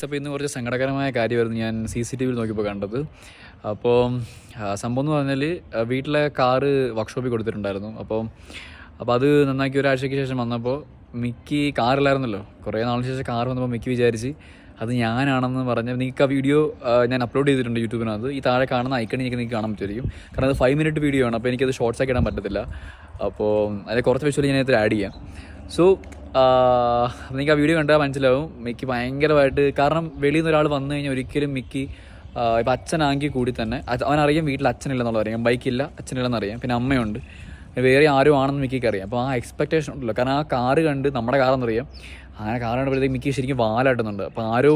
അപ്പോൾ ഇന്ന് കുറച്ച് സങ്കടകരമായ കാര്യമായിരുന്നു ഞാൻ CCTV നോക്കിയപ്പോൾ കണ്ടത്. അപ്പോൾ സംഭവം എന്ന് പറഞ്ഞാൽ വീട്ടിലെ കാറ് വർക്ക്ഷോപ്പിൽ കൊടുത്തിട്ടുണ്ടായിരുന്നു. അപ്പോൾ അത് നന്നാക്കി ഒരാഴ്ചയ്ക്ക് ശേഷം വന്നപ്പോൾ മിക്കി കാറില്ലായിരുന്നല്ലോ. കുറേ നാളിന് ശേഷം കാർ വന്നപ്പോൾ മിക്കി വിചാരിച്ച് അത് ഞാനാണെന്ന് പറഞ്ഞ് നിങ്ങൾക്ക് ആ വീഡിയോ ഞാൻ അപ്ലോഡ് ചെയ്തിട്ടുണ്ട് യൂട്യൂബിനകത്ത്. ഈ താഴെ കാണുന്ന ഐക്കൺ നിങ്ങൾക്ക് കാണാൻ പറ്റുമായിരിക്കും. കാരണം അത് 5 മിനിറ്റ് വീഡിയോ ആണ്. അപ്പോൾ എനിക്കത് ഷോർട്സാക്കി ഇടാൻ പറ്റത്തില്ല. അപ്പോൾ അതിൽ കുറച്ച് വിഷ്വൽ ഞാൻ ഇതിൽ ആഡ് ചെയ്യാം. സോ നിങ്ങൾക്ക് ആ വീഡിയോ കണ്ടാൽ മനസ്സിലാവും മിക്കി ഭയങ്കരമായിട്ട്. കാരണം വെളിയിൽ നിന്ന് ഒരാൾ വന്നു കഴിഞ്ഞാൽ ഒരിക്കലും മിക്കി ഇപ്പം അച്ഛനാണെങ്കിൽ കൂടി തന്നെ അവനറിയാം വീട്ടിൽ അച്ഛനില്ലെന്നുള്ളത് അറിയാം, ബൈക്കില്ല അച്ഛനില്ലെന്നറിയാം, പിന്നെ അമ്മയുണ്ട്, വേറെ ആരും ആണെന്ന് മിക്കിക്ക് അറിയാം. അപ്പോൾ ആ എക്സ്പെക്റ്റേഷൻ ഉണ്ടല്ലോ. കാരണം ആ കാറ് കണ്ട് നമ്മുടെ കാറെന്നറിയാം. അങ്ങനെ കാറ് കണ്ടപ്പോഴത്തേക്ക് മിക്കി ശരിക്കും വാലാട്ടുന്നുണ്ട്. അപ്പോൾ ആരോ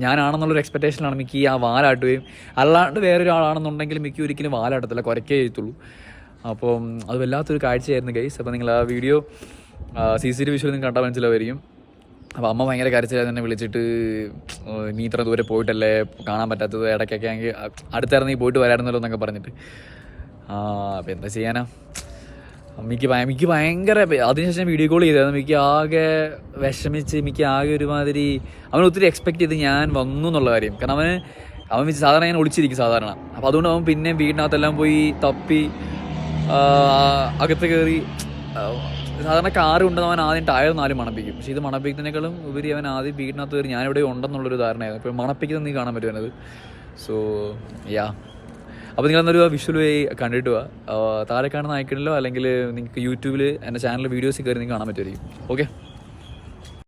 ഞാനാണെന്നുള്ളൊരു എക്സ്പെക്റ്റേഷനാണ് മിക്കി ആ വാലാട്ടുകയും. അല്ലാണ്ട് വേറൊരാളാണെന്നുണ്ടെങ്കിൽ മിക്കി ഒരിക്കലും വാലാട്ടത്തില്ല, കുരക്കേ ചെയ്യത്തുള്ളൂ. അപ്പം അത് വല്ലാത്തൊരു കാഴ്ചയായിരുന്നു ഗൈസ്. അപ്പോൾ നിങ്ങൾ ആ വീഡിയോ CCTV വിഷ്വൽ നിങ്ങൾക്ക് കണ്ടാൽ മനസ്സിലാവുമായിരിക്കും. അപ്പോൾ അമ്മ ഭയങ്കര കരച്ചിലായി തന്നെ വിളിച്ചിട്ട് നീ ഇത്ര ദൂരെ പോയിട്ടല്ലേ കാണാൻ പറ്റാത്തത്, ഇടയ്ക്കൊക്കെ ആണെങ്കിൽ അടുത്തിറങ്ങി പോയിട്ട് വരായിരുന്നല്ലോ എന്നൊക്കെ പറഞ്ഞിട്ട്. അപ്പോൾ എന്താ ചെയ്യാനാ, മിക്ക് ഭയങ്കര. അതിനുശേഷം വീഡിയോ കോൾ ചെയ്തായിരുന്നു. മിക്ക് ആകെ വിഷമിച്ച്, മിക്ക് ആകെ ഒരുമാതിരി അവൻ ഒത്തിരി എക്സ്പെക്റ്റ് ചെയ്ത് ഞാൻ വന്നു എന്നുള്ള കാര്യം. കാരണം അവൻ സാധാരണ ഞാൻ ഒളിച്ചിരിക്കും സാധാരണ. അപ്പോൾ അതുകൊണ്ട് അവൻ പിന്നെ വീടിനകത്തെല്ലാം പോയി തപ്പി അകത്ത് കയറി. സാധാരണ കാറ് കൊണ്ടുവന്ന് അവൻ ആദ്യം ടയർ 4 മണപ്പിക്കും. പക്ഷേ ഇത് മണപ്പിക്കുന്നതിനേക്കാളും ഉപരി അവൻ ആദ്യം വീടിനകത്ത് കയറി ഞാനിവിടെ ഉണ്ടെന്നുള്ളൊരു ധാരണയായിരുന്നു. ഇപ്പോൾ മണപ്പിക്കുന്നത് നീ കാണാൻ പറ്റുന്നത്. സോ അപ്പോൾ നിങ്ങളെന്നൊരു വിഷ്വൽ കണ്ടിട്ട് പോവാ. താഴെ കാണുന്ന ഐക്കണിലോ അല്ലെങ്കിൽ നിങ്ങൾക്ക് യൂട്യൂബിൽ എൻ്റെ ചാനൽ വീഡിയോസിൽ കയറി നിങ്ങൾക്ക് കാണാൻ പറ്റുമായിരിക്കും. ഓക്കെ.